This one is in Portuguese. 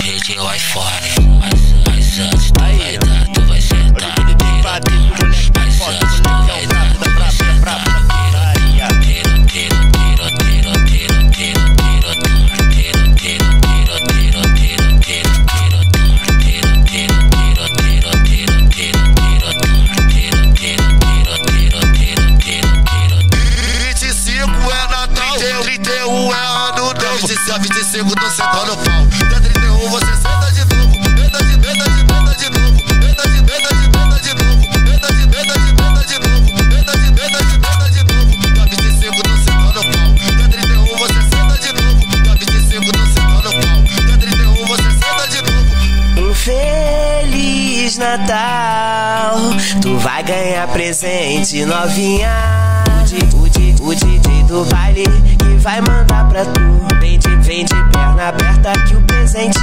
pediu o iPhone. Mas antes tu vai dar, tu vai sentar no pirotom. Mas antes tu vai dar, tu vai sentar no Dia 25 tô sentando o pau. Dia 31 você senta de novo. Senta de novo. Senta de novo. Senta de novo. Senta de novo. Dia 25 tô sentando o pau. Dia 31 você senta de novo. Dia 25 tô sentando o pau. Dia 31 você senta de novo. Um Feliz Natal, tu vai ganhar presente, novinha. O DJ do baile que vai mandar pra tu. Vem de perna aberta que o presente